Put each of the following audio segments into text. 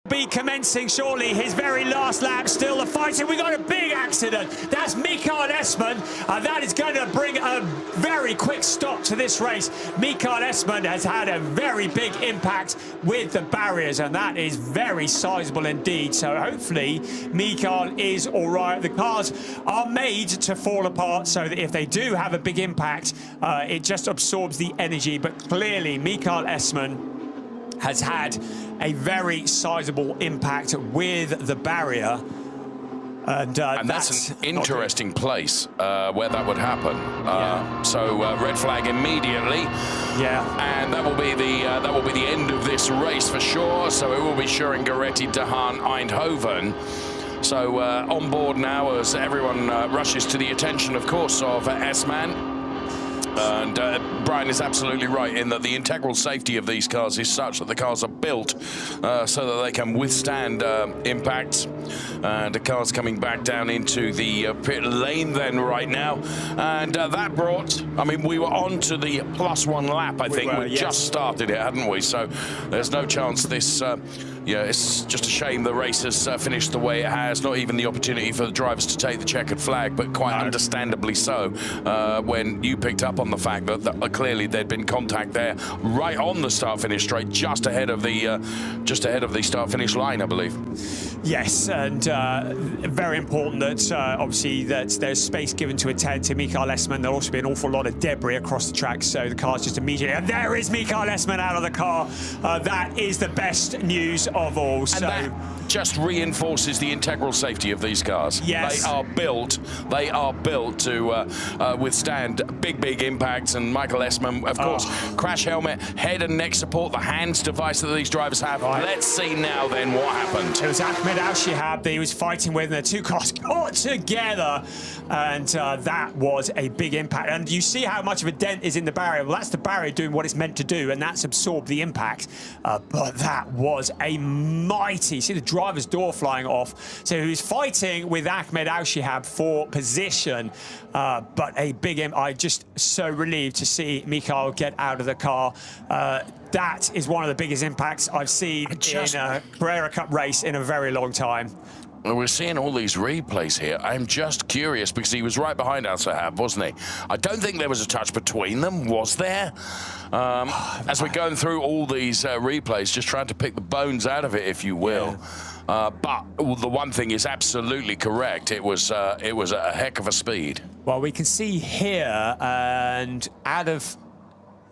Be commencing shortly his very last lap. Still the fighting. We got a big accident. That's Mikael Essmann, and that is going to bring a very quick stop to this race. Mikael Essmann has had a very big impact with the barriers, and that is very sizable indeed. So hopefully Mikael is all right. The cars are made to fall apart, so that if they do have a big impact, it just absorbs the energy. But clearly Mikael Essmann has had a very sizable impact with the barrier. And that's an interesting place where that would happen. So red flag immediately. Yeah. And that will be the end of this race for sure. So it will be Schuring, Goretti, Dehaan, Eindhoven. So on board now as everyone rushes to the attention, of course, of Essmann. And Brian is absolutely right in that the integral safety of these cars is such that the cars are built so that they can withstand impacts. And the car's coming back down into the pit lane then right now. And that brought, I mean, we were on to the +1 lap, I think. We just started it, hadn't we? So there's no chance this, yeah, it's just a shame the race has finished the way it has. Not even the opportunity for the drivers to take the checkered flag, but quite understandably so when you picked up on the fact that clearly there'd been contact there right on the start-finish straight, just ahead of the start-finish line, I believe. Yes, and very important that obviously that there's space given to attend to Mikael Essmann. There'll also be an awful lot of debris across the track, so the car's just immediately, and there is Mikael Essmann out of the car. That is the best news of all. And that just reinforces the integral safety of these cars. Yes. They are built to withstand big impacts. And Mikael Essmann, of course, crash helmet, head and neck support, the hands device that these drivers have. Let's see now then what happened. It was Ahmed Al-Shihab that he was fighting with, and the two cars got together, and that was a big impact. And you see how much of a dent is in the barrier. Well, that's the barrier doing what it's meant to do, and that's absorbed the impact. But that was a mighty, see the driver's door flying off. So he was fighting with Ahmed Al-Shihab for position, but a big impact. I'm just so relieved to see Mikael get out of the car. That is one of the biggest impacts I've seen in a Carrera Cup race in a very long time. Well, we're seeing all these replays here. I'm just curious because he was right behind Al-Shihab, wasn't he? I don't think there was a touch between them, was there? As we're going through all these replays, just trying to pick the bones out of it, if you will. Yeah. But the one thing is absolutely correct. It was a heck of a speed. Well, we can see here, and out of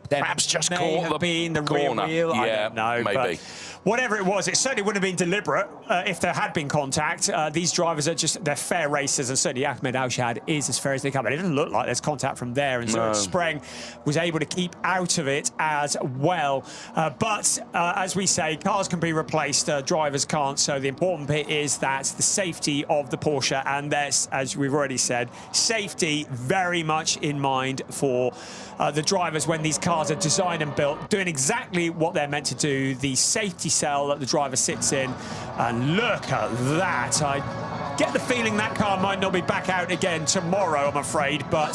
perhaps just caught the corner. Rear wheel. Yeah, I don't know, maybe. But whatever it was, it certainly wouldn't have been deliberate if there had been contact. These drivers are just, they're fair racers, and certainly Ahmed Al-Shihab is as fair as they come. But it doesn't look like there's contact from there, and so Spreng was able to keep out of it as well. But as we say, cars can be replaced, drivers can't. So the important bit is that the safety of the Porsche, and there's, as we've already said, safety very much in mind for the drivers when these cars are designed and built, doing exactly what they're meant to do. The safety cell that the driver sits in, and look at that. I get the feeling that car might not be back out again tomorrow, I'm afraid, but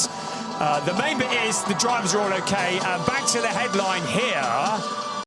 the main bit is the drivers are all okay. Back to the headline here.